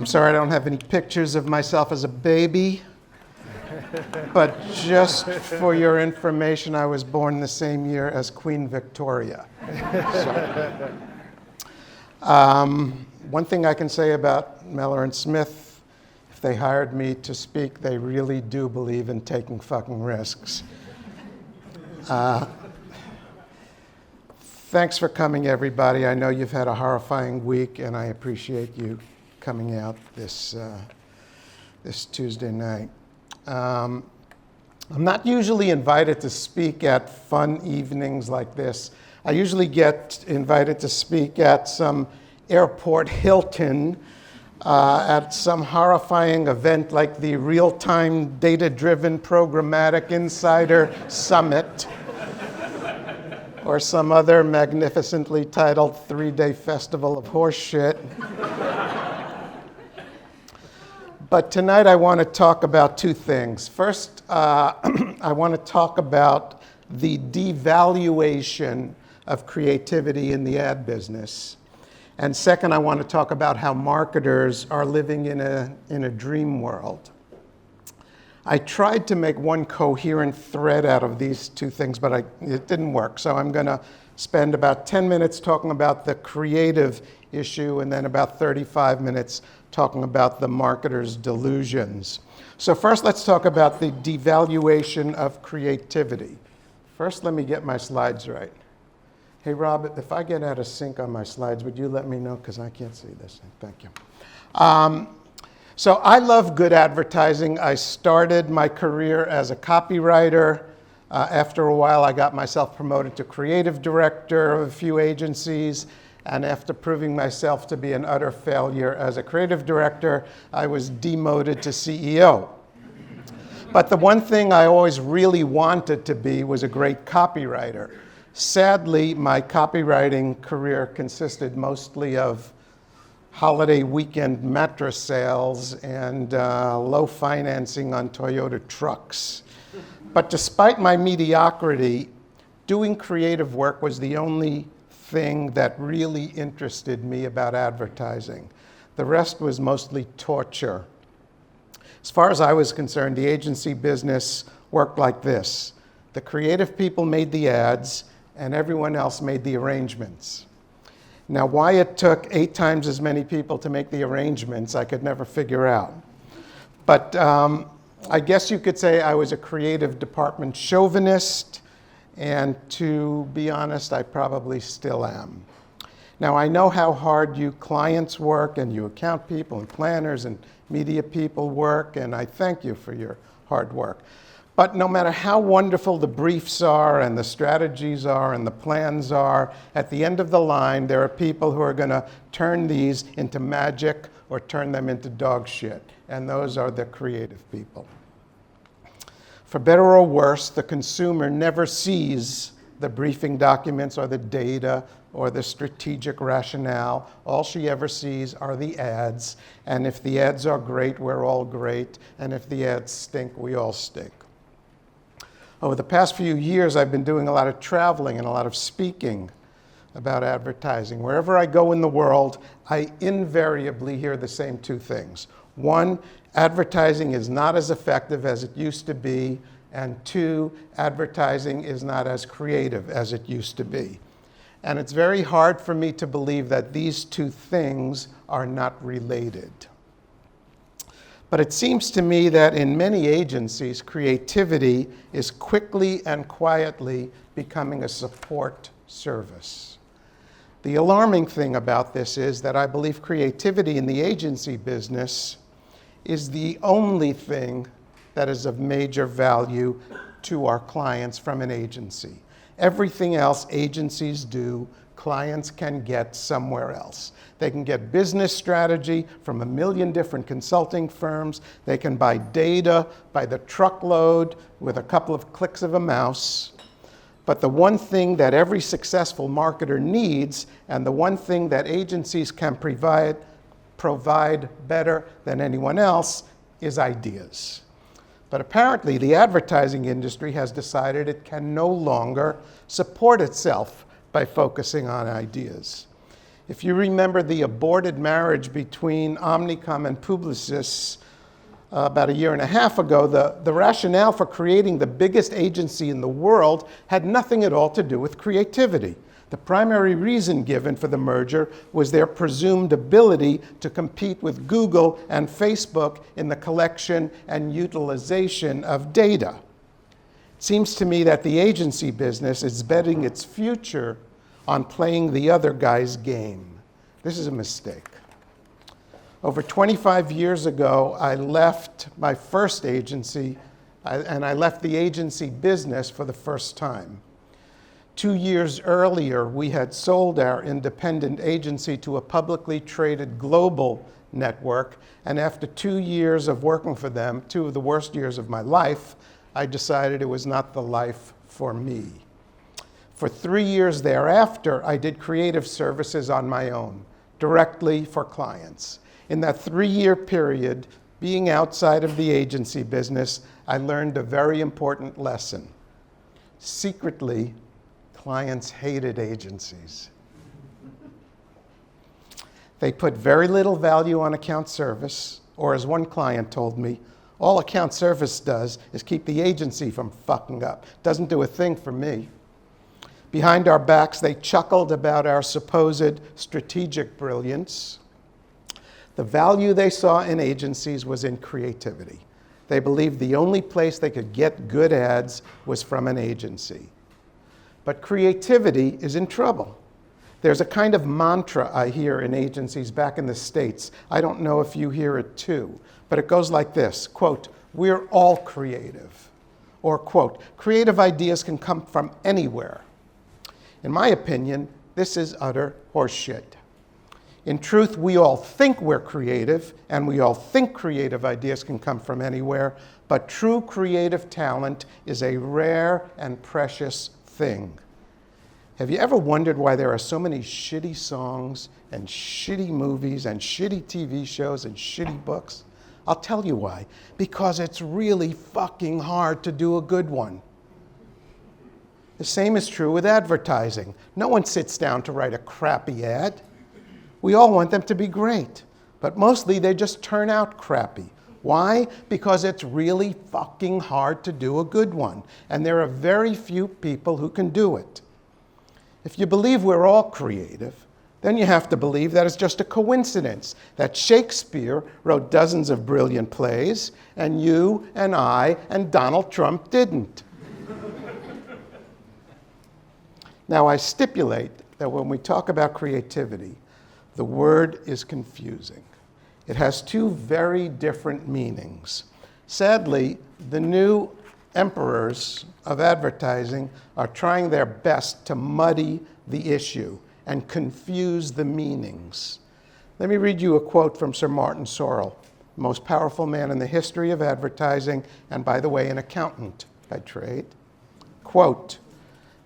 sorry I don't have any pictures of myself as a baby, but just for your information, I was born the same year as Queen Victoria. One thing I can say about Mellor and Smith, if they hired me to speak, they really do believe in taking fucking risks. Thanks for coming, everybody. I know you've had a horrifying week, and I appreciate you coming out this Tuesday night. I'm not usually invited to speak at fun evenings like this. I usually get invited to speak at some airport Hilton, at some horrifying event like the Real-Time Data-Driven Programmatic Insider Summit, or some other magnificently titled 3-day festival of horseshit. But tonight I want to talk about two things. First, I want to talk about the devaluation of creativity in the ad business. And second, I want to talk about how marketers are living in a dream world. I tried to make one coherent thread out of these two things, but it didn't work. So I'm going to spend about 10 minutes talking about the creative issue and then about 35 minutes talking about the marketer's delusions. So first, let's talk about the devaluation of creativity. First, let me get my slides right. Hey, Rob, if I get out of sync on my slides, would you let me know? Because I can't see this thing. Thank you. So I love good advertising. I started my career as a copywriter. After a while, I got myself promoted to creative director of a few agencies. And after proving myself to be an utter failure as a creative director, I was demoted to CEO. But the one thing I always really wanted to be was a great copywriter. Sadly, my copywriting career consisted mostly of holiday weekend mattress sales and low financing on Toyota trucks. But despite my mediocrity, doing creative work was the only thing that really interested me about advertising. The rest was mostly torture. As far as I was concerned, the agency business worked like this. The creative people made the ads, and everyone else made the arrangements. Now, why it took 8 times as many people to make the arrangements, I could never figure out. But I guess you could say I was a creative department chauvinist, and to be honest, I probably still am. Now, I know how hard you clients work, and you account people, and planners, and media people work, and I thank you for your hard work. But no matter how wonderful the briefs are and the strategies are and the plans are, at the end of the line, there are people who are going to turn these into magic or turn them into dog shit. And those are the creative people. For better or worse, the consumer never sees the briefing documents or the data or the strategic rationale. All she ever sees are the ads. And if the ads are great, we're all great. And if the ads stink, we all stink. Over the past few years, I've been doing a lot of traveling and a lot of speaking about advertising. Wherever I go in the world, I invariably hear the same two things. One, advertising is not as effective as it used to be. And two, advertising is not as creative as it used to be. And it's very hard for me to believe that these two things are not related. But it seems to me that in many agencies, creativity is quickly and quietly becoming a support service. The alarming thing about this is that I believe creativity in the agency business is the only thing that is of major value to our clients from an agency. Everything else agencies do, clients can get somewhere else. They can get business strategy from 1 million different consulting firms. They can buy data by the truckload with a couple of clicks of a mouse. But the one thing that every successful marketer needs, and the one thing that agencies can provide better than anyone else, is ideas. But apparently, the advertising industry has decided it can no longer support itself by focusing on ideas. If you remember the aborted marriage between Omnicom and Publicis about a year and a half ago, the rationale for creating the biggest agency in the world had nothing at all to do with creativity. The primary reason given for the merger was their presumed ability to compete with Google and Facebook in the collection and utilization of data. It seems to me that the agency business is betting its future on playing the other guy's game. This is a mistake. Over 25 years ago, I left my first agency, and I left the agency business for the first time. 2 years earlier, we had sold our independent agency to a publicly traded global network, and after 2 years of working for them, 2 of the worst years of my life, I decided it was not the life for me. For 3 years thereafter, I did creative services on my own, directly for clients. In that 3-year period, being outside of the agency business, I learned a very important lesson. Secretly, clients hated agencies. They put very little value on account service, or as one client told me, all account service does is keep the agency from fucking up. Doesn't do a thing for me. Behind our backs, they chuckled about our supposed strategic brilliance. The value they saw in agencies was in creativity. They believed the only place they could get good ads was from an agency. But creativity is in trouble. There's a kind of mantra I hear in agencies back in the States. I don't know if you hear it too, but it goes like this, quote, "We're all creative," or quote, "Creative ideas can come from anywhere." In my opinion, this is utter horseshit. In truth, we all think we're creative, and we all think creative ideas can come from anywhere, but true creative talent is a rare and precious thing. Have you ever wondered why there are so many shitty songs and shitty movies and shitty TV shows and shitty books? I'll tell you why. Because it's really fucking hard to do a good one. The same is true with advertising. No one sits down to write a crappy ad. We all want them to be great, but mostly they just turn out crappy. Why? Because it's really fucking hard to do a good one, and there are very few people who can do it. If you believe we're all creative, then you have to believe that it's just a coincidence that Shakespeare wrote dozens of brilliant plays, and you and I and Donald Trump didn't. Now, I stipulate that when we talk about creativity, the word is confusing. It has 2 very different meanings. Sadly, the new emperors of advertising are trying their best to muddy the issue and confuse the meanings. Let me read you a quote from Sir Martin Sorrell, the most powerful man in the history of advertising, and by the way, an accountant by trade. Quote,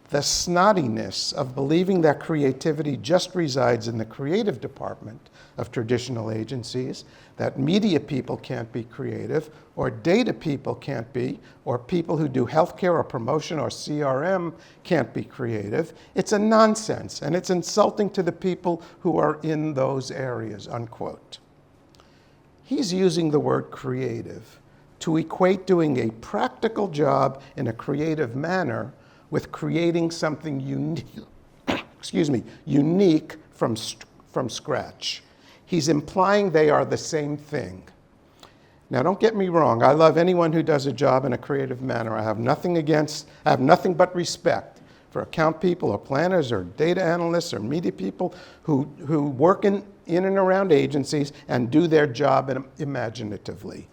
"The snottiness of believing that creativity just resides in the creative department of traditional agencies, that media people can't be creative, or data people can't be, or people who do healthcare or promotion or CRM can't be creative, it's a nonsense, and it's insulting to the people who are in those areas," unquote. He's using the word creative to equate doing a practical job in a creative manner with creating something unique from scratch. He's implying they are the same thing. Now, don't get me wrong. I love anyone who does a job in a creative manner. I have nothing but respect for account people or planners or data analysts or media people who work in and around agencies and do their job imaginatively.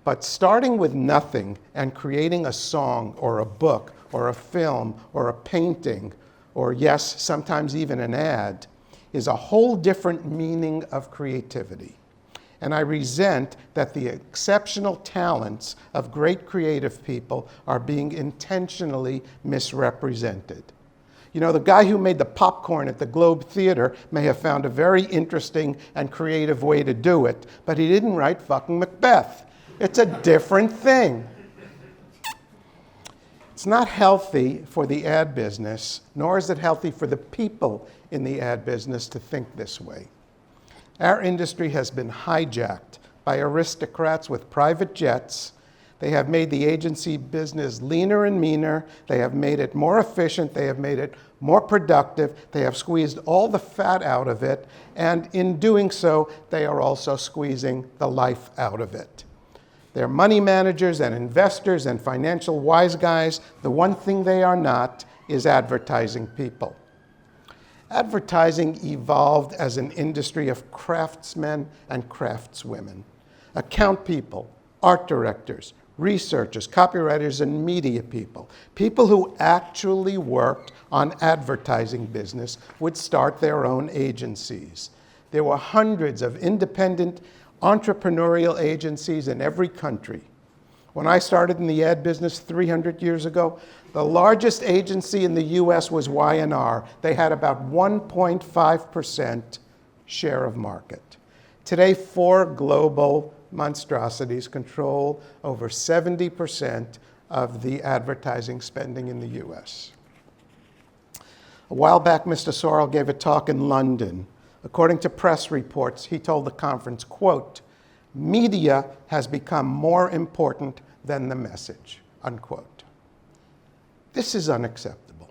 But starting with nothing and creating a song or a book or a film or a painting, or yes, sometimes even an ad, is a whole different meaning of creativity. And I resent that the exceptional talents of great creative people are being intentionally misrepresented. You know, the guy who made the popcorn at the Globe Theater may have found a very interesting and creative way to do it, but he didn't write fucking Macbeth. It's a different thing. It's not healthy for the ad business, nor is it healthy for the people in the ad business to think this way. Our industry has been hijacked by aristocrats with private jets. They have made the agency business leaner and meaner. They have made it more efficient. They have made it more productive. They have squeezed all the fat out of it. And in doing so, they are also squeezing the life out of it. They're money managers and investors and financial wise guys. The one thing they are not is advertising people. Advertising evolved as an industry of craftsmen and craftswomen, account people, art directors, researchers, copywriters, and media people. People who actually worked on advertising business would start their own agencies. There were hundreds of independent entrepreneurial agencies in every country. When I started in the ad business 300 years ago, the largest agency in the US was Y&R. They had about 1.5% share of market. Today, 4 global monstrosities control over 70% of the advertising spending in the US. A while back, Mr. Sorrell gave a talk in London. According to press reports, he told the conference, quote, "Media has become more important than the message," unquote. This is unacceptable.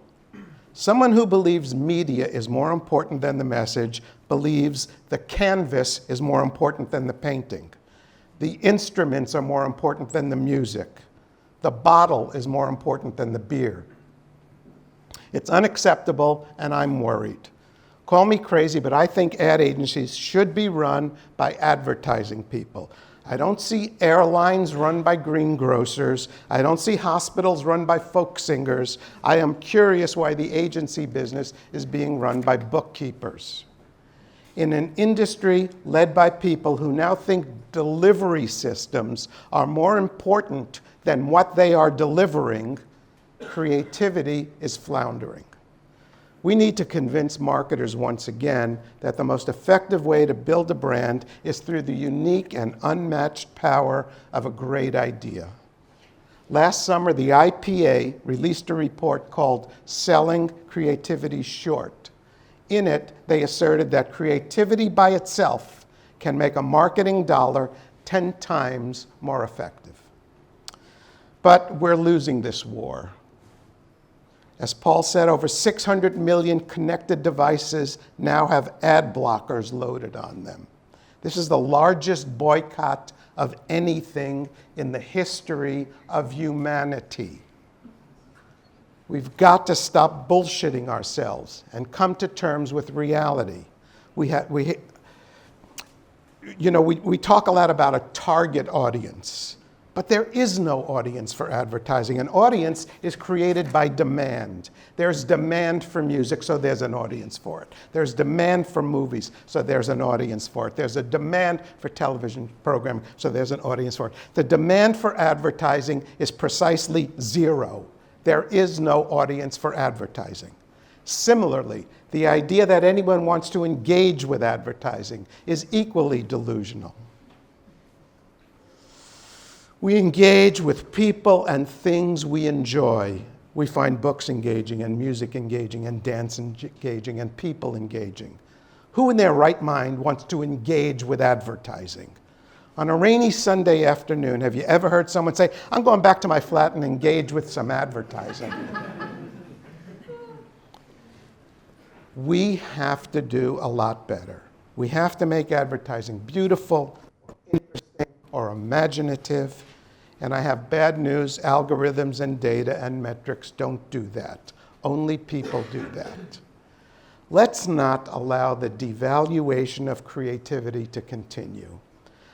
Someone who believes media is more important than the message believes the canvas is more important than the painting. The instruments are more important than the music. The bottle is more important than the beer. It's unacceptable, and I'm worried. Call me crazy, but I think ad agencies should be run by advertising people. I don't see airlines run by greengrocers. I don't see hospitals run by folk singers. I am curious why the agency business is being run by bookkeepers. In an industry led by people who now think delivery systems are more important than what they are delivering, creativity is floundering. We need to convince marketers once again that the most effective way to build a brand is through the unique and unmatched power of a great idea. Last summer, the IPA released a report called Selling Creativity Short. In it, they asserted that creativity by itself can make a marketing dollar 10 times more effective. But we're losing this war. As Paul said, over 600 million connected devices now have ad blockers loaded on them. This is the largest boycott of anything in the history of humanity. We've got to stop bullshitting ourselves and come to terms with reality. We talk a lot about a target audience. But there is no audience for advertising. An audience is created by demand. There's demand for music, so there's an audience for it. There's demand for movies, so there's an audience for it. There's a demand for television programming, so there's an audience for it. The demand for advertising is precisely zero. There is no audience for advertising. Similarly, the idea that anyone wants to engage with advertising is equally delusional. We engage with people and things we enjoy. We find books engaging and music engaging and dance engaging and people engaging. Who in their right mind wants to engage with advertising? On a rainy Sunday afternoon, have you ever heard someone say, "I'm going back to my flat and engage with some advertising"? We have to do a lot better. We have to make advertising beautiful, interesting, or imaginative. And I have bad news: algorithms and data and metrics don't do that. Only people do that. Let's not allow the devaluation of creativity to continue.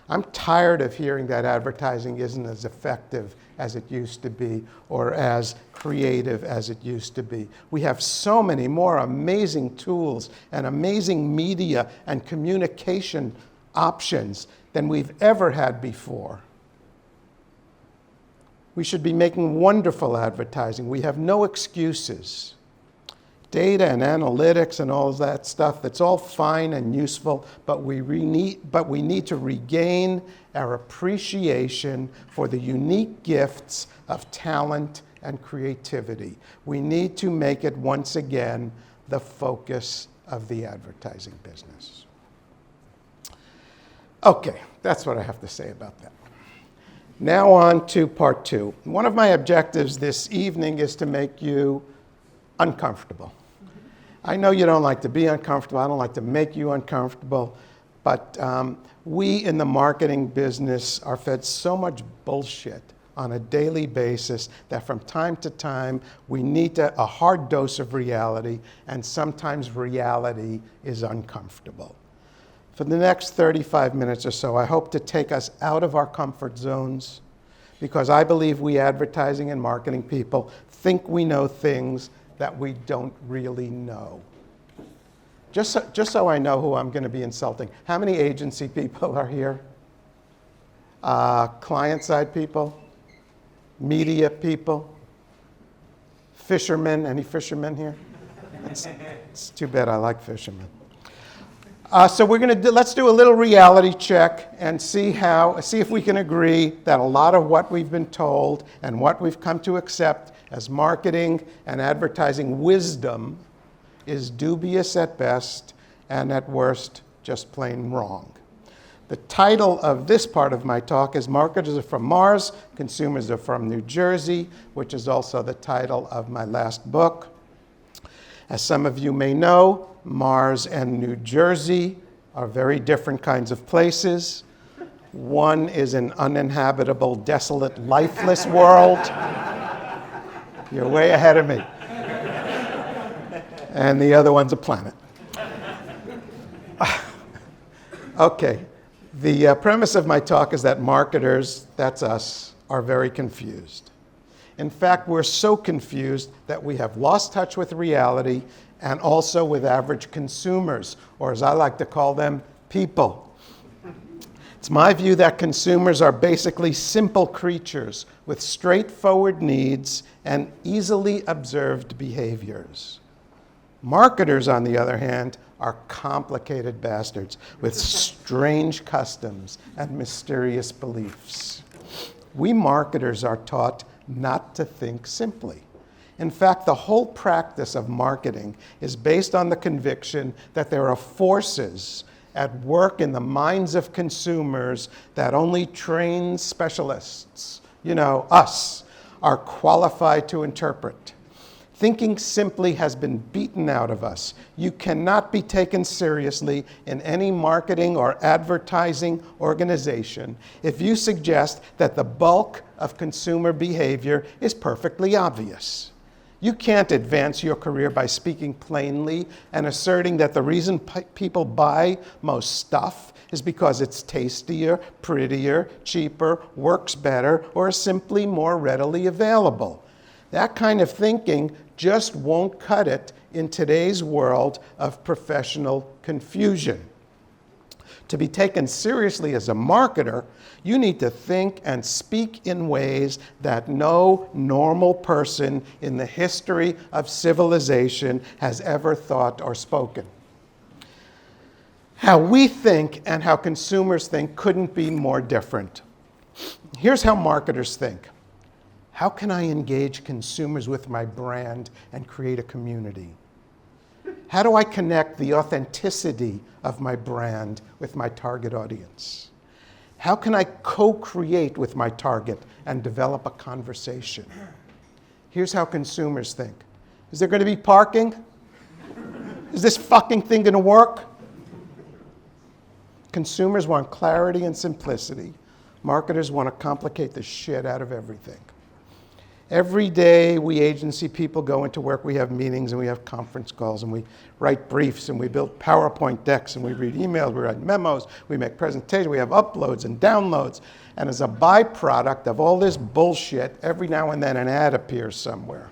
I'm tired of hearing that advertising isn't as effective as it used to be or as creative as it used to be. We have so many more amazing tools and amazing media and communication options than we've ever had before. We should be making wonderful advertising. We have no excuses. Data and analytics and all of that stuff, that's all fine and useful, but we need to regain our appreciation for the unique gifts of talent and creativity. We need to make it once again the focus of the advertising business. Okay, that's what I have to say about that. Now on to part two. One of my objectives this evening is to make you uncomfortable. I know you don't like to be uncomfortable. I don't like to make you uncomfortable. But we in the marketing business are fed so much bullshit on a daily basis that from time to time we need a hard dose of reality, and sometimes reality is uncomfortable. For the next 35 minutes or so, I hope to take us out of our comfort zones, because I believe we advertising and marketing people think we know things that we don't really know. Just so I know who I'm going to be insulting. How many agency people are here? Client-side people? Media people? Fishermen? Any fishermen here? It's too bad I like fishermen. So we're going to let's do a little reality check and see if we can agree that a lot of what we've been told and what we've come to accept as marketing and advertising wisdom is dubious at best and at worst just plain wrong. The title of this part of my talk is Marketers Are From Mars, Consumers Are From New Jersey, which is also the title of my last book. As some of you may know, Mars and New Jersey are very different kinds of places. One is an uninhabitable, desolate, lifeless world. You're way ahead of me. And the other one's a planet. Okay, the premise of my talk is that marketers, that's us, are very confused. In fact, we're so confused that we have lost touch with reality and also with average consumers, or as I like to call them, people. It's my view that consumers are basically simple creatures with straightforward needs and easily observed behaviors. Marketers, on the other hand, are complicated bastards with strange customs and mysterious beliefs. We marketers are taught not to think simply. In fact, the whole practice of marketing is based on the conviction that there are forces at work in the minds of consumers that only trained specialists, us, are qualified to interpret. Thinking simply has been beaten out of us. You cannot be taken seriously in any marketing or advertising organization if you suggest that the bulk of consumer behavior is perfectly obvious. You can't advance your career by speaking plainly and asserting that the reason people buy most stuff is because it's tastier, prettier, cheaper, works better, or is simply more readily available. That kind of thinking just won't cut it in today's world of professional confusion. To be taken seriously as a marketer, you need to think and speak in ways that no normal person in the history of civilization has ever thought or spoken. How we think and how consumers think couldn't be more different. Here's how marketers think. How can I engage consumers with my brand and create a community? How do I connect the authenticity of my brand with my target audience? How can I co-create with my target and develop a conversation? Here's how consumers think. Is there going to be parking? Is this fucking thing going to work? Consumers want clarity and simplicity. Marketers want to complicate the shit out of everything. Every day, we agency people go into work, we have meetings and we have conference calls and we write briefs and we build PowerPoint decks and we read emails, we write memos, we make presentations, we have uploads and downloads. And as a byproduct of all this bullshit, every now and then an ad appears somewhere.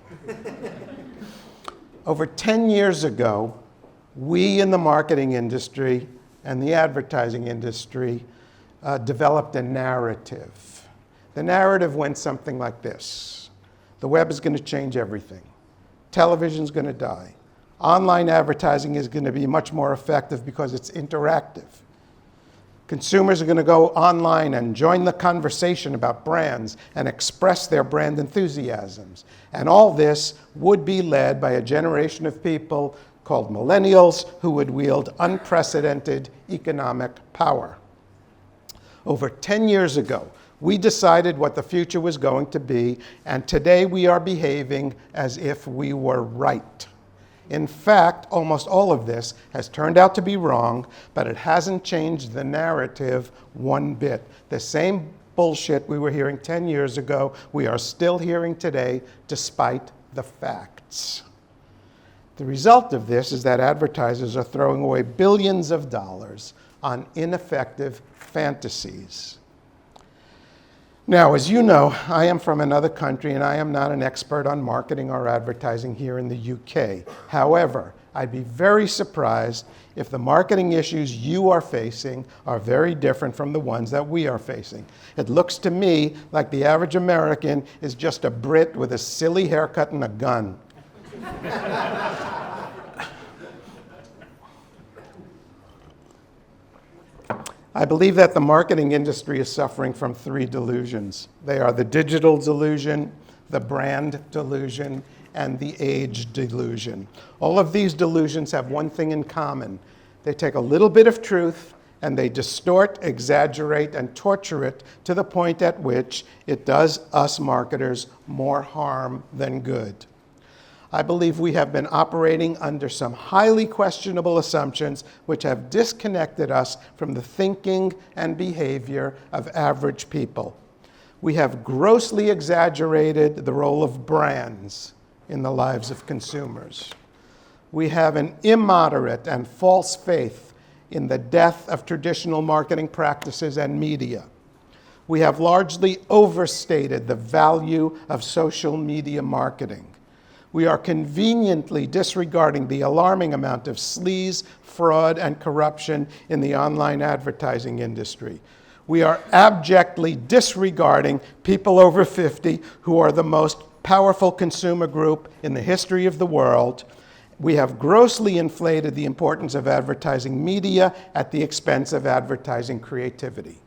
Over 10 years ago, we in the marketing industry and the advertising industry developed a narrative. The narrative went something like this. The web is going to change everything. Television's going to die. Online advertising is going to be much more effective because it's interactive. Consumers are going to go online and join the conversation about brands and express their brand enthusiasms. And all this would be led by a generation of people called millennials who would wield unprecedented economic power. Over 10 years ago, we decided what the future was going to be, and today we are behaving as if we were right. In fact, almost all of this has turned out to be wrong, but it hasn't changed the narrative one bit. The same bullshit we were hearing 10 years ago, we are still hearing today, despite the facts. The result of this is that advertisers are throwing away billions of dollars on ineffective fantasies. Now, as you know, I am from another country and I am not an expert on marketing or advertising here in the UK. However, I'd be very surprised if the marketing issues you are facing are very different from the ones that we are facing. It looks to me like the average American is just a Brit with a silly haircut and a gun. I believe that the marketing industry is suffering from 3 delusions. They are the digital delusion, the brand delusion, and the age delusion. All of these delusions have one thing in common. They take a little bit of truth and they distort, exaggerate, and torture it to the point at which it does us marketers more harm than good. I believe we have been operating under some highly questionable assumptions which have disconnected us from the thinking and behavior of average people. We have grossly exaggerated the role of brands in the lives of consumers. We have an immoderate and false faith in the death of traditional marketing practices and media. We have largely overstated the value of social media marketing. We are conveniently disregarding the alarming amount of sleaze, fraud, and corruption in the online advertising industry. We are abjectly disregarding people over 50 who are the most powerful consumer group in the history of the world. We have grossly inflated the importance of advertising media at the expense of advertising creativity.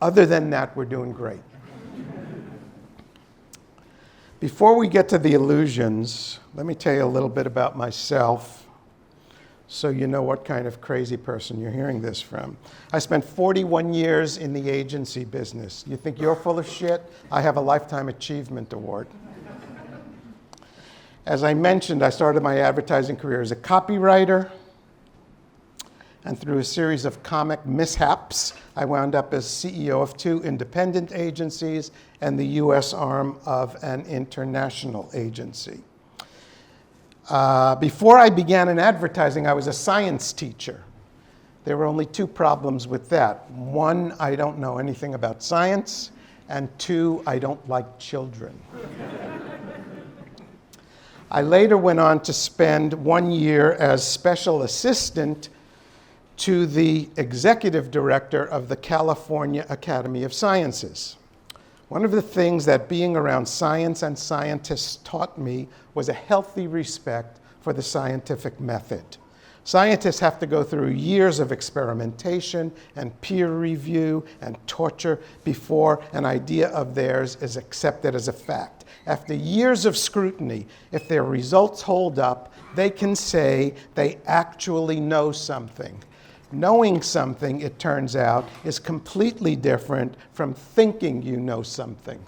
Other than that, we're doing great. Before we get to the illusions, let me tell you a little bit about myself so you know what kind of crazy person you're hearing this from. I spent 41 years in the agency business. You think you're full of shit? I have a Lifetime Achievement Award. As I mentioned, I started my advertising career as a copywriter, and through a series of comic mishaps, I wound up as CEO of 2 independent agencies and the US arm of an international agency. Before I began in advertising, I was a science teacher. There were only 2 problems with that. 1, I don't know anything about science, and 2, I don't like children. I later went on to spend 1 year as special assistant to the executive director of the California Academy of Sciences. One of the things that being around science and scientists taught me was a healthy respect for the scientific method. Scientists have to go through years of experimentation and peer review and torture before an idea of theirs is accepted as a fact. After years of scrutiny, if their results hold up, they can say they actually know something. Knowing something, it turns out, is completely different from thinking you know something.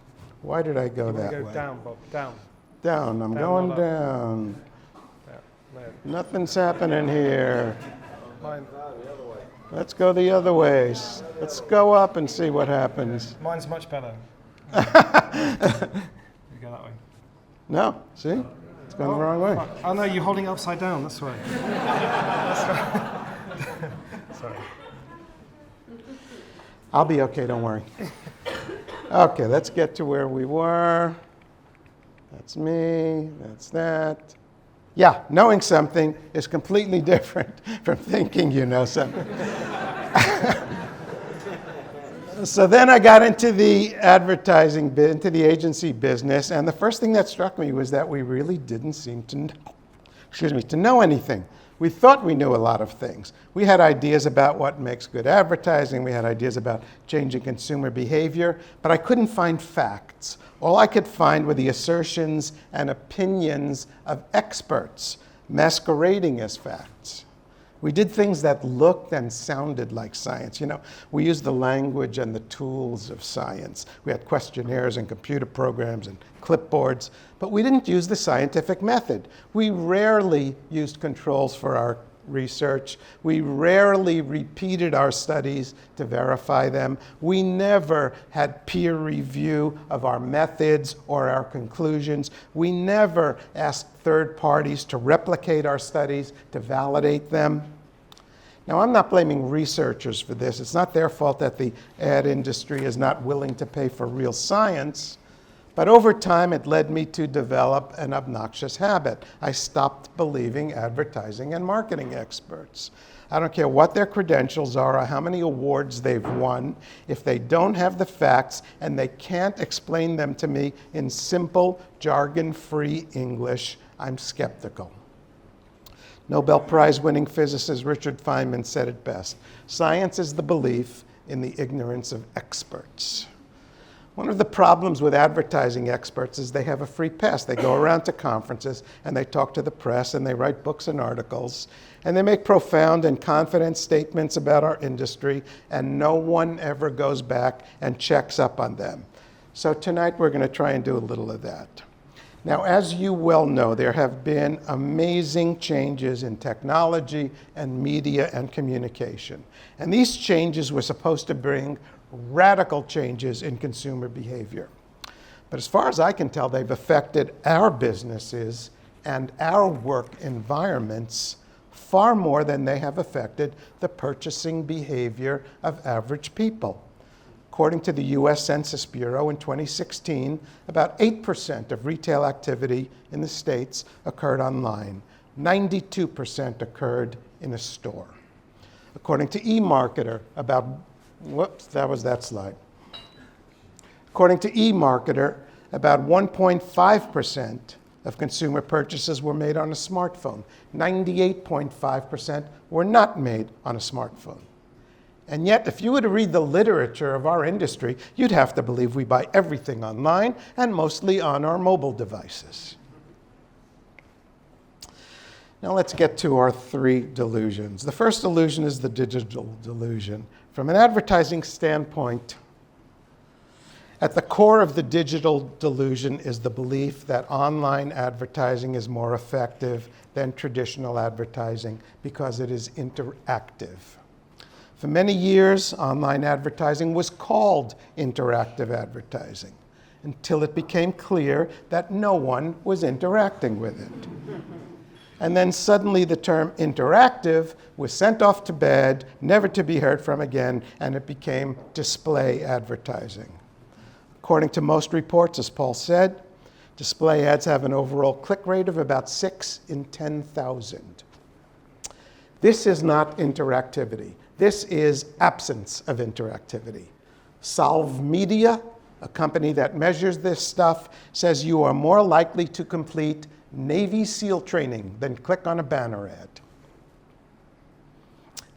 Why did I go that way? Go down, Bob, down. Down, I'm going down. Nothing's happening here. Mine. Let's go the other way. Let's go up and see what happens. Mine's much better. You go that way. No, see? It's going the wrong way. Oh no, you're holding it upside down, that's right. That's right. Sorry. I'll be okay, don't worry. Okay, let's get to where we were. That's me, that's that. Yeah, knowing something is completely different from thinking you know something. So then I got into the advertising, into the agency business, and the first thing that struck me was that we really didn't seem to know anything. We thought we knew a lot of things. We had ideas about what makes good advertising. We had ideas about changing consumer behavior, but I couldn't find facts. All I could find were the assertions and opinions of experts masquerading as facts. We did things that looked and sounded like science. You know, we used the language and the tools of science. We had questionnaires and computer programs and clipboards, but we didn't use the scientific method. We rarely used controls for our research. We rarely repeated our studies to verify them. We never had peer review of our methods or our conclusions. We never asked third parties to replicate our studies to validate them. Now, I'm not blaming researchers for this. It's not their fault that the ad industry is not willing to pay for real science. But over time, it led me to develop an obnoxious habit. I stopped believing advertising and marketing experts. I don't care what their credentials are or how many awards they've won. If they don't have the facts and they can't explain them to me in simple, jargon-free English, I'm skeptical. Nobel Prize-winning physicist Richard Feynman said it best: science is the belief in the ignorance of experts. One of the problems with advertising experts is they have a free pass. They go around to conferences and they talk to the press and they write books and articles and they make profound and confident statements about our industry, and no one ever goes back and checks up on them. So tonight we're going to try and do a little of that. Now, as you well know, there have been amazing changes in technology and media and communication. And these changes were supposed to bring radical changes in consumer behavior. But as far as I can tell, they've affected our businesses and our work environments far more than they have affected the purchasing behavior of average people. According to the US Census Bureau in 2016, about 8% of retail activity in the States occurred online. 92% occurred in a store. According to eMarketer, According to eMarketer, about 1.5% of consumer purchases were made on a smartphone. 98.5% were not made on a smartphone. And yet, if you were to read the literature of our industry, you'd have to believe we buy everything online and mostly on our mobile devices. Now let's get to our three delusions. The first delusion is the digital delusion. From an advertising standpoint, at the core of the digital delusion is the belief that online advertising is more effective than traditional advertising because it is interactive. For many years, online advertising was called interactive advertising until it became clear that no one was interacting with it. And then suddenly the term interactive was sent off to bed, never to be heard from again, and it became display advertising. According to most reports, as Paul said, display ads have an overall click rate of about 6 in 10,000. This is not interactivity. This is absence of interactivity. Solve Media, a company that measures this stuff, says you are more likely to complete Navy SEAL training than click on a banner ad.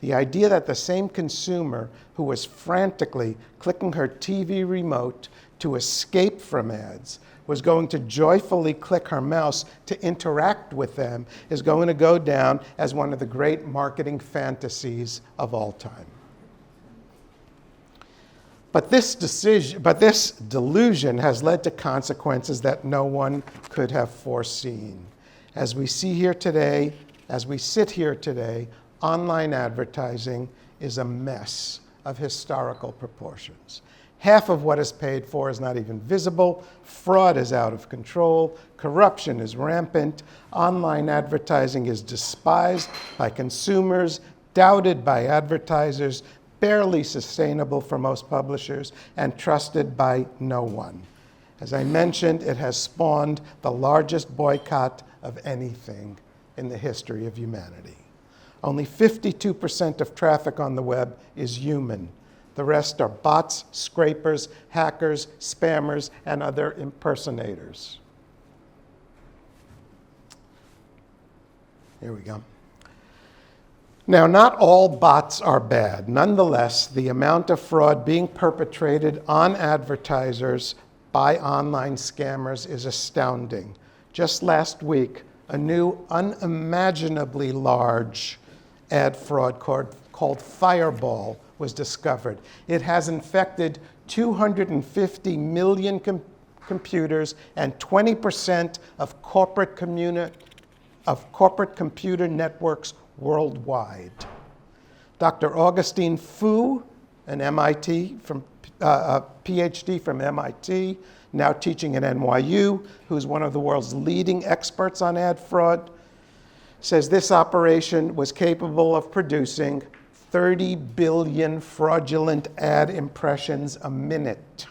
The idea that the same consumer who was frantically clicking her TV remote to escape from ads was going to joyfully click her mouse to interact with them is going to go down as one of the great marketing fantasies of all time. But this delusion has led to consequences that no one could have foreseen. As we sit here today, online advertising is a mess of historical proportions. Half of what is paid for is not even visible. Fraud is out of control. Corruption is rampant. Online advertising is despised by consumers, doubted by advertisers, barely sustainable for most publishers, and trusted by no one. As I mentioned, it has spawned the largest boycott of anything in the history of humanity. Only 52% of traffic on the web is human. The rest are bots, scrapers, hackers, spammers, and other impersonators. Here we go. Now, not all bots are bad. Nonetheless, the amount of fraud being perpetrated on advertisers by online scammers is astounding. Just last week, a new unimaginably large ad fraud called Fireball was discovered. It has infected 250 million computers and 20% of corporate computer networks worldwide. Dr. Augustine Fu, an PhD from MIT, now teaching at NYU, who's one of the world's leading experts on ad fraud, says this operation was capable of producing 30 billion fraudulent ad impressions a minute.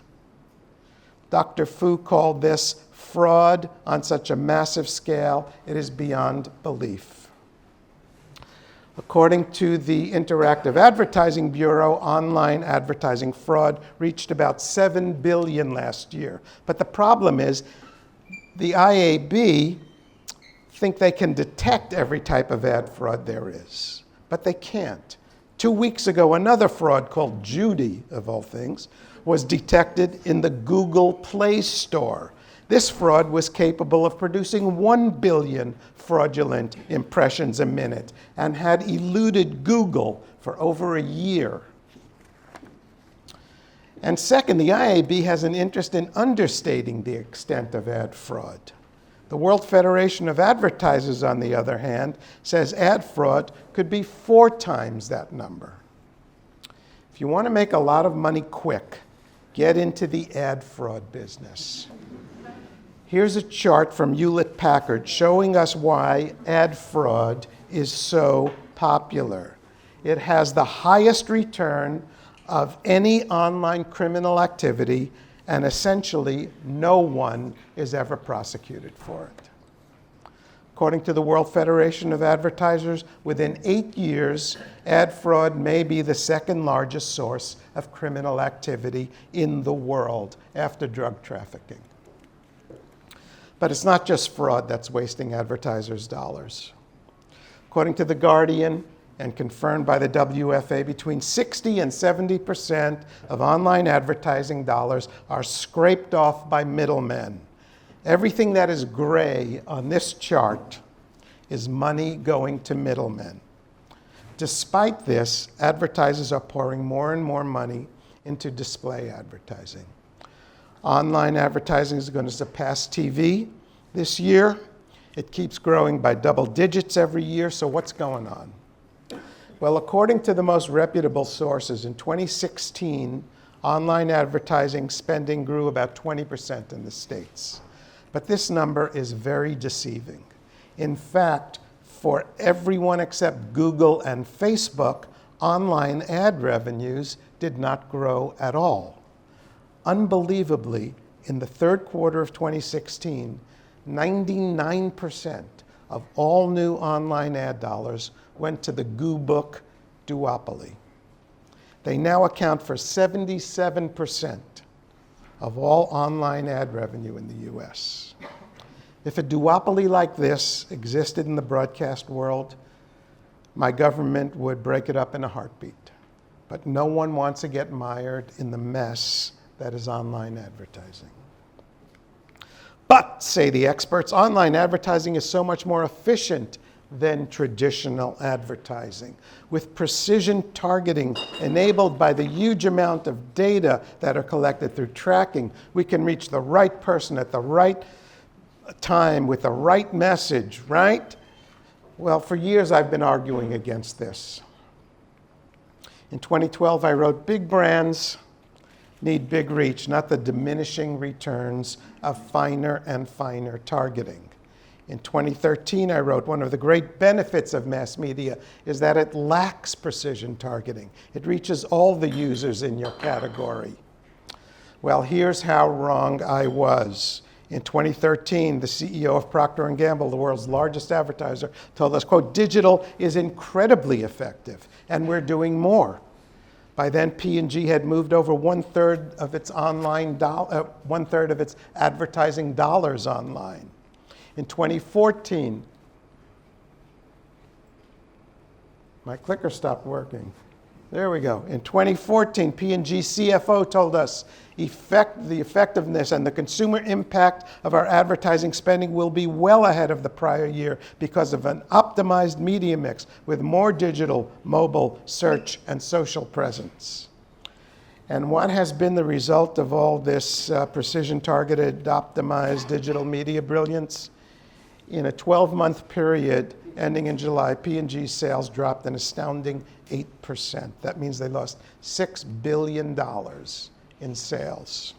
Dr. Fu called this fraud on such a massive scale, it is beyond belief. According to the Interactive Advertising Bureau, online advertising fraud reached about 7 billion last year. But the problem is the IAB think they can detect every type of ad fraud there is, but they can't. 2 weeks ago, another fraud called Judy, of all things, was detected in the Google Play Store. This fraud was capable of producing 1 billion fraudulent impressions a minute and had eluded Google for over a year. And second, the IAB has an interest in understating the extent of ad fraud. The World Federation of Advertisers, on the other hand, says ad fraud could be 4 times that number. If you want to make a lot of money quick, get into the ad fraud business. Here's a chart from Hewlett-Packard showing us why ad fraud is so popular. It has the highest return of any online criminal activity, and essentially no one is ever prosecuted for it. According to the World Federation of Advertisers, within 8 years, ad fraud may be the second largest source of criminal activity in the world after drug trafficking. But it's not just fraud that's wasting advertisers' dollars. According to The Guardian, and confirmed by the WFA, between 60 and 70% of online advertising dollars are scraped off by middlemen. Everything that is gray on this chart is money going to middlemen. Despite this, advertisers are pouring more and more money into display advertising. Online advertising is going to surpass TV this year. It keeps growing by double digits every year, so what's going on? Well, according to the most reputable sources, in 2016, online advertising spending grew about 20% in the States. But this number is very deceiving. In fact, for everyone except Google and Facebook, online ad revenues did not grow at all. Unbelievably, in the third quarter of 2016, 99% of all new online ad dollars went to the GOOBOOK duopoly. They now account for 77% of all online ad revenue in the US. If a duopoly like this existed in the broadcast world, my government would break it up in a heartbeat. But no one wants to get mired in the mess that is online advertising. But, say the experts, online advertising is so much more efficient than traditional advertising. With precision targeting enabled by the huge amount of data that are collected through tracking, we can reach the right person at the right time with the right message, right? Well, for years I've been arguing against this. In 2012, I wrote, "Big brands need big reach, not the diminishing returns of finer and finer targeting." In 2013, I wrote, "One of the great benefits of mass media is that it lacks precision targeting. It reaches all the users in your category." Well, here's how wrong I was. In 2013, the CEO of Procter & Gamble, the world's largest advertiser, told us, quote, "Digital is incredibly effective, and we're doing more." By then, P&G had moved over one-third of its advertising dollars online. In 2014, My clicker stopped working. There we go. In 2014, P&G CFO told us the effectiveness and the consumer impact of our advertising spending will be well ahead of the prior year because of an optimized media mix with more digital, mobile, search, and social presence. And what has been the result of all this precision-targeted, optimized digital media brilliance? In a 12-month period ending in July, P&G's sales dropped an astounding 8%. That means they lost $6 billion in sales.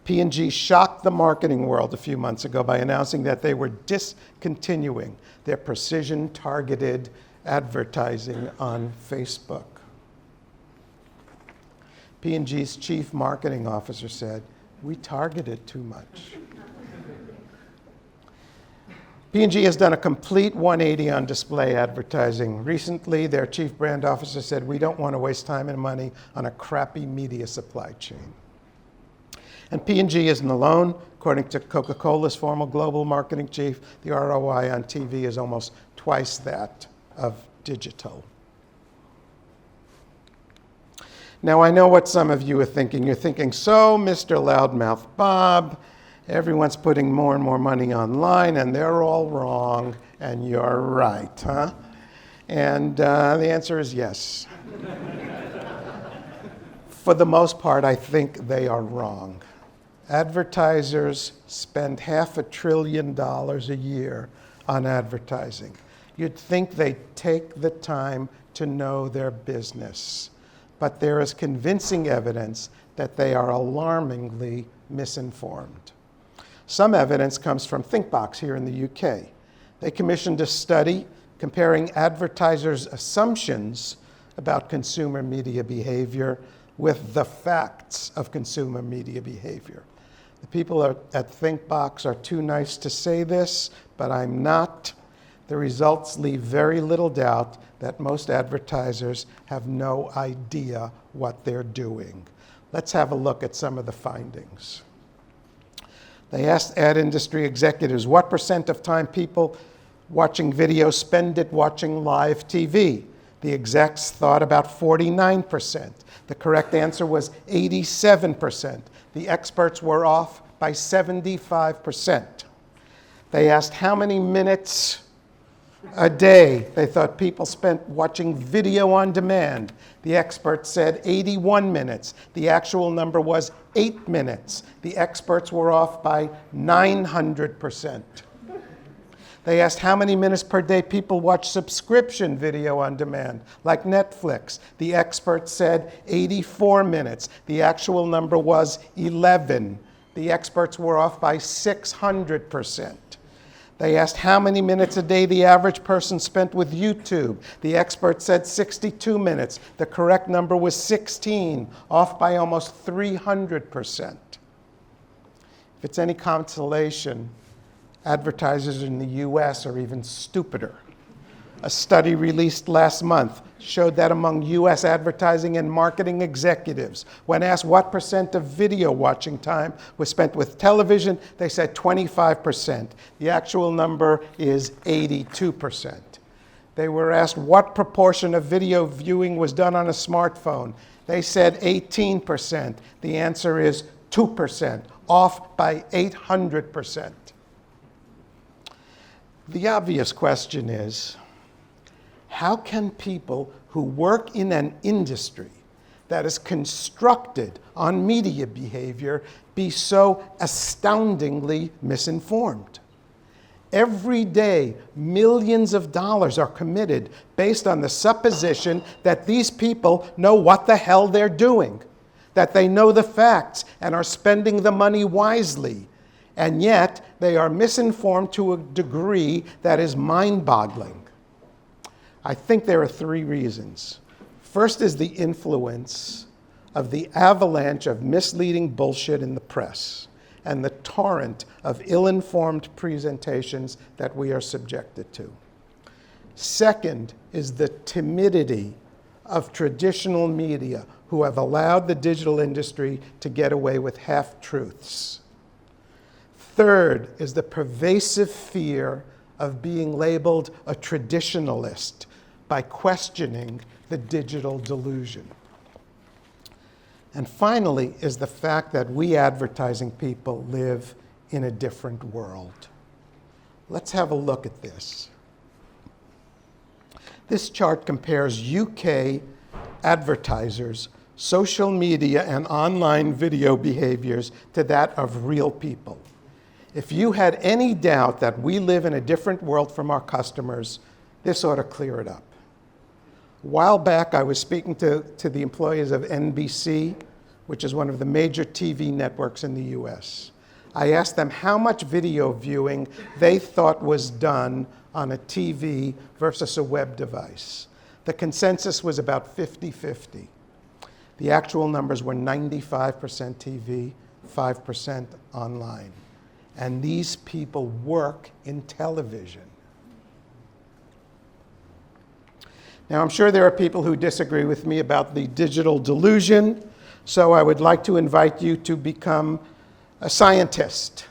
P&G shocked the marketing world a few months ago by announcing that they were discontinuing their precision-targeted advertising on Facebook. P&G's chief marketing officer said, "We targeted too much." P&G has done a complete 180 on display advertising. Recently, their chief brand officer said, "We don't want to waste time and money on a crappy media supply chain." And P&G isn't alone. According to Coca-Cola's former global marketing chief, the ROI on TV is almost twice that of digital. Now, I know what some of you are thinking. You're thinking, so, Mr. Loudmouth Bob, everyone's putting more and more money online, and they're all wrong, and you're right, huh? And the answer is yes. For the most part, I think they are wrong. Advertisers spend $500 billion a year on advertising. You'd think they'd take the time to know their business. But there is convincing evidence that they are alarmingly misinformed. Some evidence comes from ThinkBox here in the UK. They commissioned a study comparing advertisers' assumptions about consumer media behavior with the facts of consumer media behavior. The people at ThinkBox are too nice to say this, but I'm not. The results leave very little doubt that most advertisers have no idea what they're doing. Let's have a look at some of the findings. They asked ad industry executives what % of time people watching video spend it watching live TV. The execs thought about 49%. The correct answer was 87%. The experts were off by 75%. They asked how many minutes a day they thought people spent watching video on demand. The experts said 81 minutes. The actual number was 8 minutes. The experts were off by 900%. They asked how many minutes per day people watch subscription video on demand, like Netflix. The experts said 84 minutes. The actual number was 11. The experts were off by 600%. They asked how many minutes a day the average person spent with YouTube. The experts said 62 minutes. The correct number was 16, off by almost 300%. If it's any consolation, advertisers in the US are even stupider. A study released last month showed that among US advertising and marketing executives, when asked what % of video watching time was spent with television, they said 25%. The actual number is 82%. They were asked what proportion of video viewing was done on a smartphone. They said 18%. The answer is 2%, off by 800%. The obvious question is, how can people who work in an industry that is constructed on media behavior be so astoundingly misinformed? Every day, millions of dollars are committed based on the supposition that these people know what the hell they're doing, that they know the facts and are spending the money wisely. And yet, they are misinformed to a degree that is mind-boggling. I think there are 3 reasons. First is the influence of the avalanche of misleading bullshit in the press and the torrent of ill-informed presentations that we are subjected to. Second is the timidity of traditional media who have allowed the digital industry to get away with half-truths. Third is the pervasive fear of being labeled a traditionalist, by questioning the digital delusion. And finally is the fact that we advertising people live in a different world. Let's have a look at this. This chart compares UK advertisers' social media and online video behaviors to that of real people. If you had any doubt that we live in a different world from our customers, this ought to clear it up. A while back, I was speaking to the employees of NBC, which is one of the major TV networks in the US. I asked them how much video viewing they thought was done on a TV versus a web device. The consensus was about 50-50. The actual numbers were 95% TV, 5% online. And these people work in television. Now, I'm sure there are people who disagree with me about the digital delusion, so I would like to invite you to become a scientist.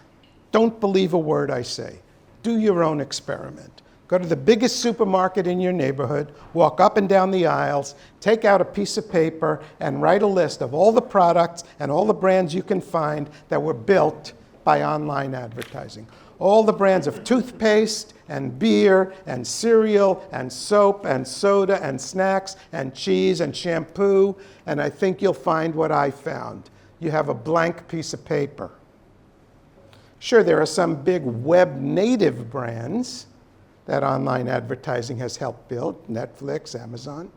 Don't believe a word I say. Do your own experiment. Go to the biggest supermarket in your neighborhood, walk up and down the aisles, take out a piece of paper, and write a list of all the products and all the brands you can find that were built by online advertising. All the brands of toothpaste and beer and cereal and soap and soda and snacks and cheese and shampoo, and I think you'll find what I found. You have a blank piece of paper. Sure, there are some big web-native brands that online advertising has helped build, Netflix, Amazon.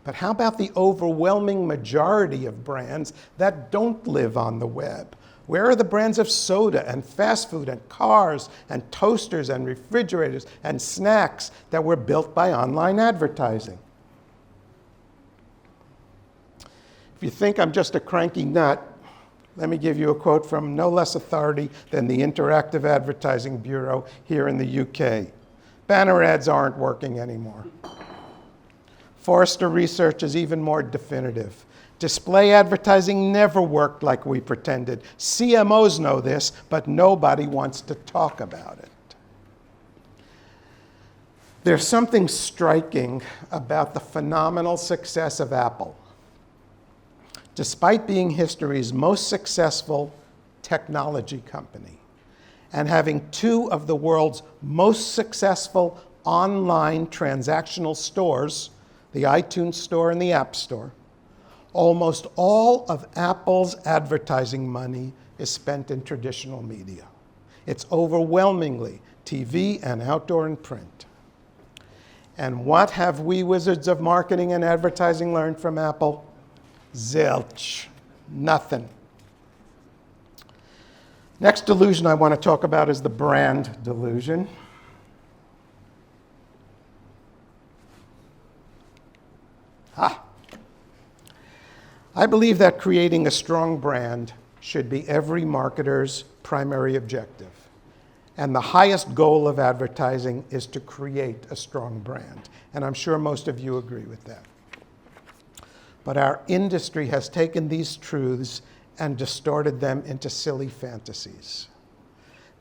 But how about the overwhelming majority of brands that don't live on the web? Where are the brands of soda and fast food and cars and toasters and refrigerators and snacks that were built by online advertising? If you think I'm just a cranky nut, let me give you a quote from no less authority than the Interactive Advertising Bureau here in the UK. Banner ads aren't working anymore. Forrester research is even more definitive. Display advertising never worked like we pretended. CMOs know this, but nobody wants to talk about it. There's something striking about the phenomenal success of Apple. Despite being history's most successful technology company, and having two of the world's most successful online transactional stores, the iTunes Store and the App Store, almost all of Apple's advertising money is spent in traditional media. It's overwhelmingly TV and outdoor and print. And what have we wizards of marketing and advertising learned from Apple? Zilch. Nothing. Next delusion I want to talk about is the brand delusion. I believe that creating a strong brand should be every marketer's primary objective. And the highest goal of advertising is to create a strong brand. And I'm sure most of you agree with that. But our industry has taken these truths and distorted them into silly fantasies.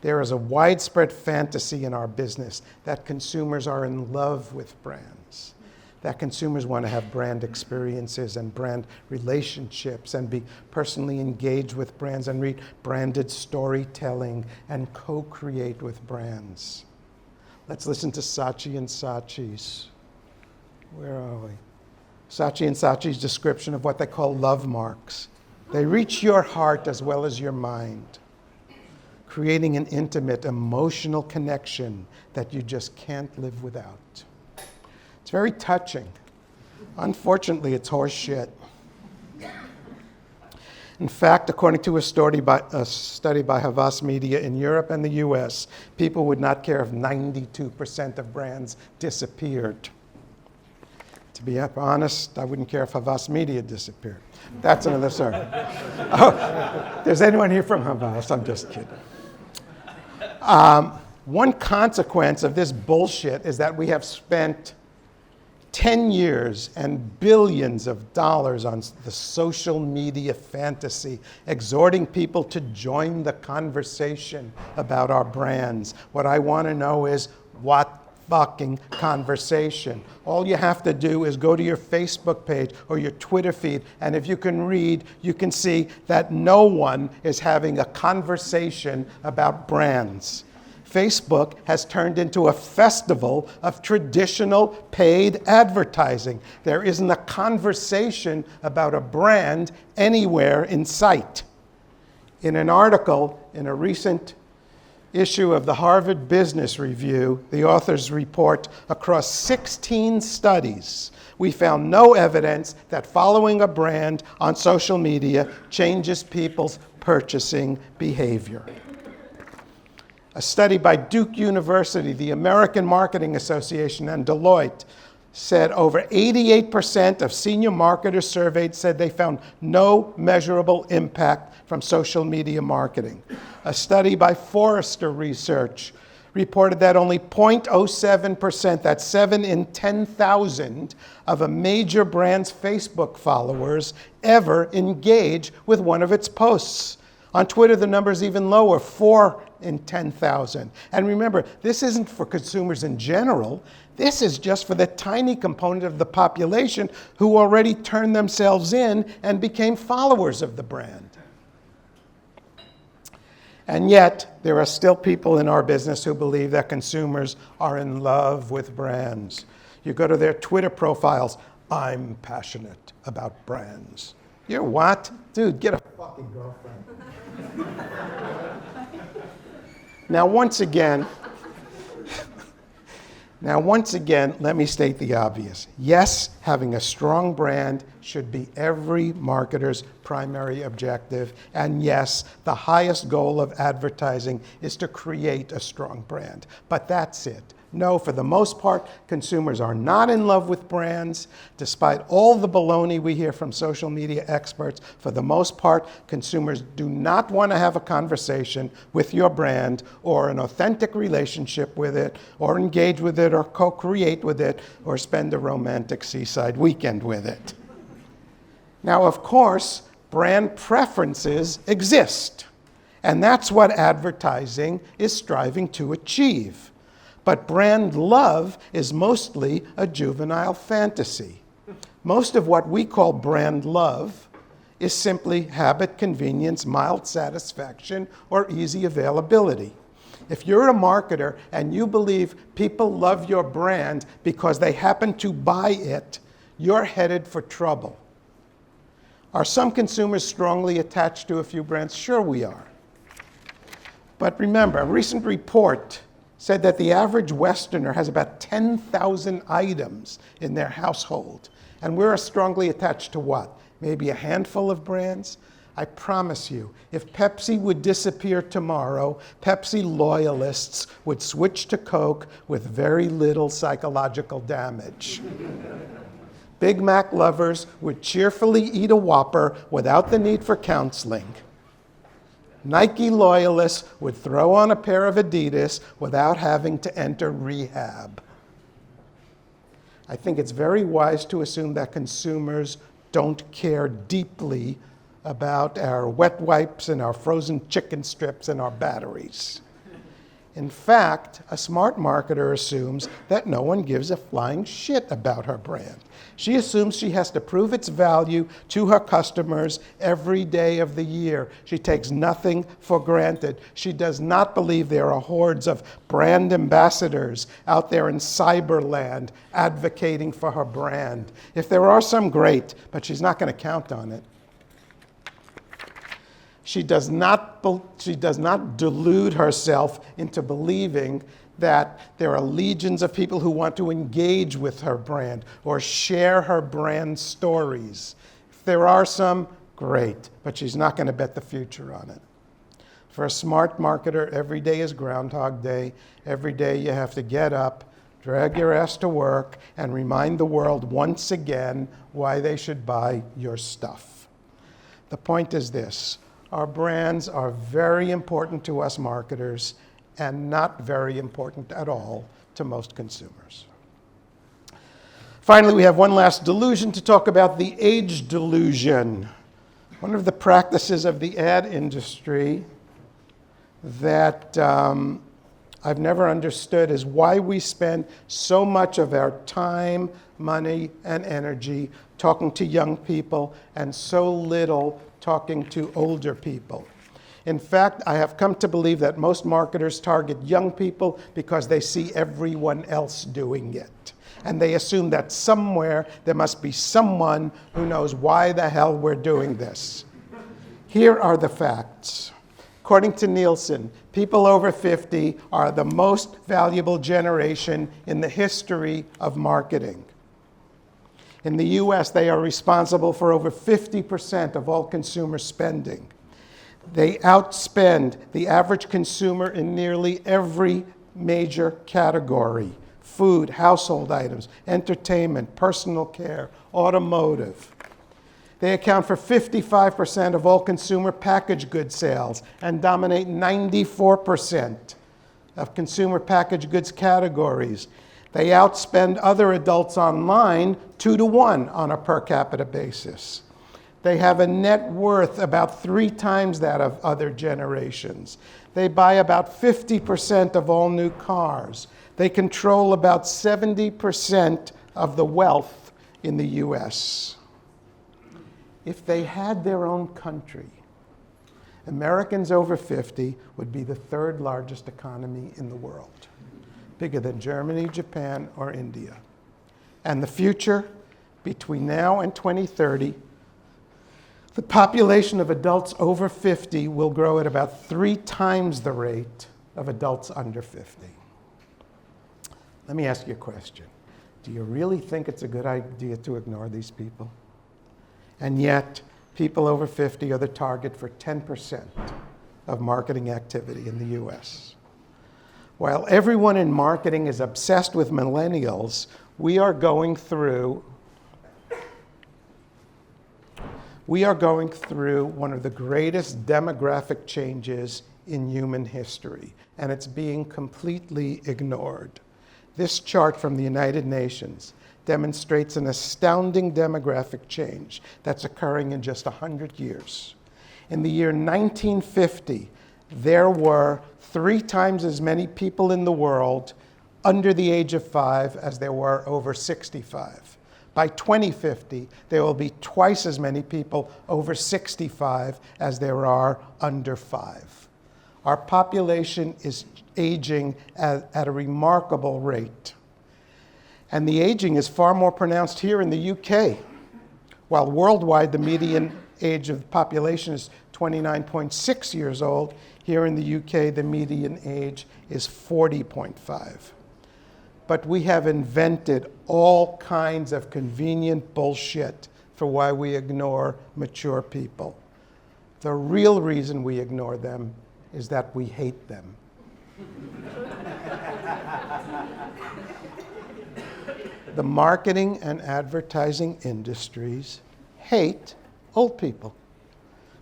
There is a widespread fantasy in our business that consumers are in love with brands, that consumers want to have brand experiences and brand relationships and be personally engaged with brands and read branded storytelling and co-create with brands. Let's listen to Saatchi and Saatchi's. Where are we? Saatchi and Saatchi's description of what they call love marks. They reach your heart as well as your mind, creating an intimate, emotional connection that you just can't live without. It's very touching. Unfortunately, it's horse shit. In fact, according to a study by Havas Media in Europe and the US, people would not care if 92% of brands disappeared. To be honest, I wouldn't care if Havas Media disappeared. That's another story. Oh, there's anyone here from Havas? I'm just kidding. One consequence of this bullshit is that we have spent 10 years and billions of dollars on the social media fantasy, exhorting people to join the conversation about our brands. What I want to know is, what fucking conversation. All you have to do is go to your Facebook page or your Twitter feed, and if you can read, you can see that no one is having a conversation about brands. Facebook has turned into a festival of traditional paid advertising. There isn't a conversation about a brand anywhere in sight. In an article in a recent issue of the Harvard Business Review, the authors report across 16 studies, we found no evidence that following a brand on social media changes people's purchasing behavior. A study by Duke University, the American Marketing Association, and Deloitte said over 88% of senior marketers surveyed said they found no measurable impact from social media marketing. A study by Forrester Research reported that only 0.07%, that's 7 in 10,000, of a major brand's Facebook followers ever engage with one of its posts. On Twitter, the number is even lower, 4 in 10,000. And remember, this isn't for consumers in general. This is just for the tiny component of the population who already turned themselves in and became followers of the brand. And yet, there are still people in our business who believe that consumers are in love with brands. You go to their Twitter profiles, I'm passionate about brands. You're what? Dude, get a fucking girlfriend. Now, once again, let me state the obvious. Yes, having a strong brand should be every marketer's primary objective. And yes, the highest goal of advertising is to create a strong brand. But that's it. No, for the most part, consumers are not in love with brands. Despite all the baloney we hear from social media experts, for the most part, consumers do not want to have a conversation with your brand or an authentic relationship with it or engage with it or co-create with it or spend a romantic seaside weekend with it. Now, of course, brand preferences exist, and that's what advertising is striving to achieve. But brand love is mostly a juvenile fantasy. Most of what we call brand love is simply habit, convenience, mild satisfaction, or easy availability. If you're a marketer and you believe people love your brand because they happen to buy it, you're headed for trouble. Are some consumers strongly attached to a few brands? Sure we are. But remember, a recent report said that the average Westerner has about 10,000 items in their household. And we're strongly attached to what? Maybe a handful of brands? I promise you, if Pepsi would disappear tomorrow, Pepsi loyalists would switch to Coke with very little psychological damage. Big Mac lovers would cheerfully eat a Whopper without the need for counseling. Nike loyalists would throw on a pair of Adidas without having to enter rehab. I think it's very wise to assume that consumers don't care deeply about our wet wipes and our frozen chicken strips and our batteries. In fact, a smart marketer assumes that no one gives a flying shit about her brand. She assumes she has to prove its value to her customers every day of the year. She takes nothing for granted. She does not believe there are hordes of brand ambassadors out there in cyberland advocating for her brand. If there are some, great, but she's not going to count on it. She does not delude herself into believing that there are legions of people who want to engage with her brand or share her brand stories. If there are some, great, but she's not going to bet the future on it. For a smart marketer, every day is Groundhog Day. Every day you have to get up, drag your ass to work, and remind the world once again why they should buy your stuff. The point is this. Our brands are very important to us marketers and not very important at all to most consumers. Finally, we have one last delusion to talk about, the age delusion. One of the practices of the ad industry that I've never understood is why we spend so much of our time, money, and energy talking to young people and so little talking to older people. In fact, I have come to believe that most marketers target young people because they see everyone else doing it. And they assume that somewhere there must be someone who knows why the hell we're doing this. Here are the facts. According to Nielsen, people over 50 are the most valuable generation in the history of marketing. In the US, they are responsible for over 50% of all consumer spending. They outspend the average consumer in nearly every major category: food, household items, entertainment, personal care, automotive. They account for 55% of all consumer packaged goods sales and dominate 94% of consumer packaged goods categories. They outspend other adults online 2 to 1 on a per capita basis. They have a net worth about 3 times that of other generations. They buy about 50% of all new cars. They control about 70% of the wealth in the US. If they had their own country, Americans over 50 would be the 3rd largest economy in the world, bigger than Germany, Japan, or India. And the future, between now and 2030, the population of adults over 50 will grow at about 3 times the rate of adults under 50. Let me ask you a question. Do you really think it's a good idea to ignore these people? And yet, people over 50 are the target for 10% of marketing activity in the US. While everyone in marketing is obsessed with millennials, we are going through one of the greatest demographic changes in human history, and it's being completely ignored. This chart from the United Nations demonstrates an astounding demographic change that's occurring in just 100 years. In the year 1950, there were 3 times as many people in the world under the age of 5 as there were over 65. By 2050, there will be twice as many people over 65 as there are under 5. Our population is aging at a remarkable rate. And the aging is far more pronounced here in the UK. While worldwide, the median age of the population is 29.6 years old, here in the UK, the median age is 40.5. But we have invented all kinds of convenient bullshit for why we ignore mature people. The real reason we ignore them is that we hate them. The marketing and advertising industries hate old people.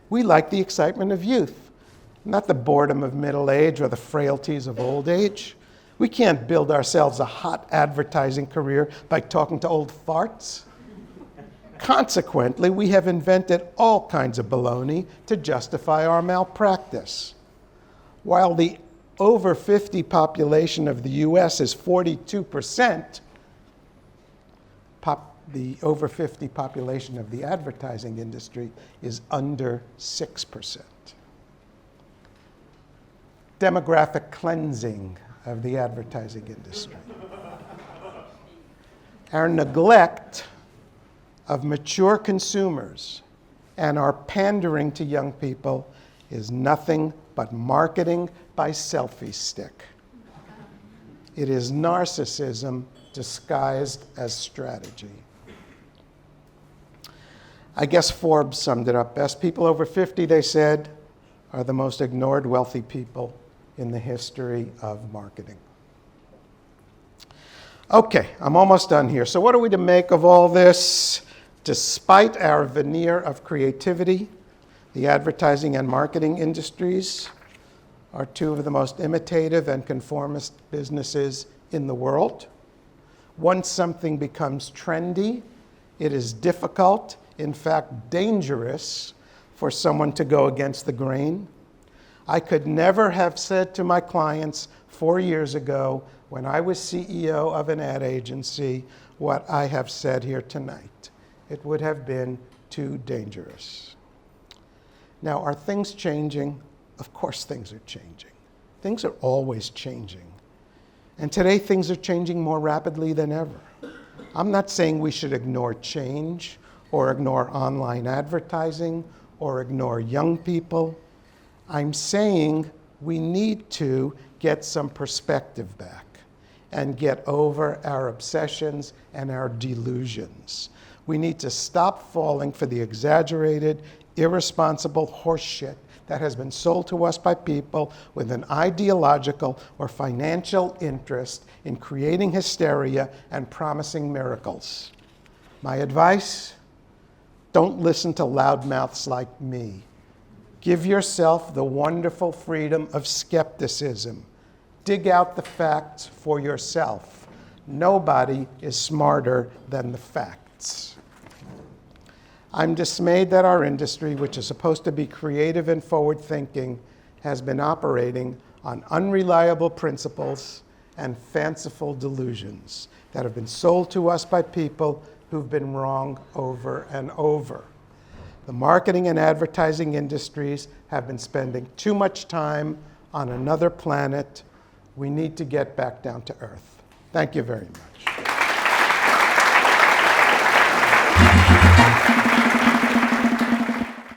We like the excitement of youth, not the boredom of middle age or the frailties of old age. We can't build ourselves a hot advertising career by talking to old farts. Consequently, we have invented all kinds of baloney to justify our malpractice. While the over 50 population of the US is 42%, the over 50 population of the advertising industry is under 6%. Demographic cleansing of the advertising industry. Our neglect of mature consumers and our pandering to young people is nothing but marketing by selfie stick. It is narcissism disguised as strategy. I guess Forbes summed it up best. People over 50, they said, are the most ignored wealthy people in the history of marketing. Okay, I'm almost done here. So what are we to make of all this? Despite our veneer of creativity, the advertising and marketing industries are 2 of the most imitative and conformist businesses in the world. Once something becomes trendy, it is difficult, in fact dangerous, for someone to go against the grain. I could never have said to my clients 4 years ago when I was CEO of an ad agency what I have said here tonight. It would have been too dangerous. Now, are things changing? Of course things are changing. Things are always changing. And today things are changing more rapidly than ever. I'm not saying we should ignore change or ignore online advertising or ignore young people. I'm saying we need to get some perspective back and get over our obsessions and our delusions. We need to stop falling for the exaggerated, irresponsible horseshit that has been sold to us by people with an ideological or financial interest in creating hysteria and promising miracles. My advice? Don't listen to loudmouths like me. Give yourself the wonderful freedom of skepticism. Dig out the facts for yourself. Nobody is smarter than the facts. I'm dismayed that our industry, which is supposed to be creative and forward-thinking, has been operating on unreliable principles and fanciful delusions that have been sold to us by people who've been wrong over and over. The marketing and advertising industries have been spending too much time on another planet. We need to get back down to earth. Thank you very much.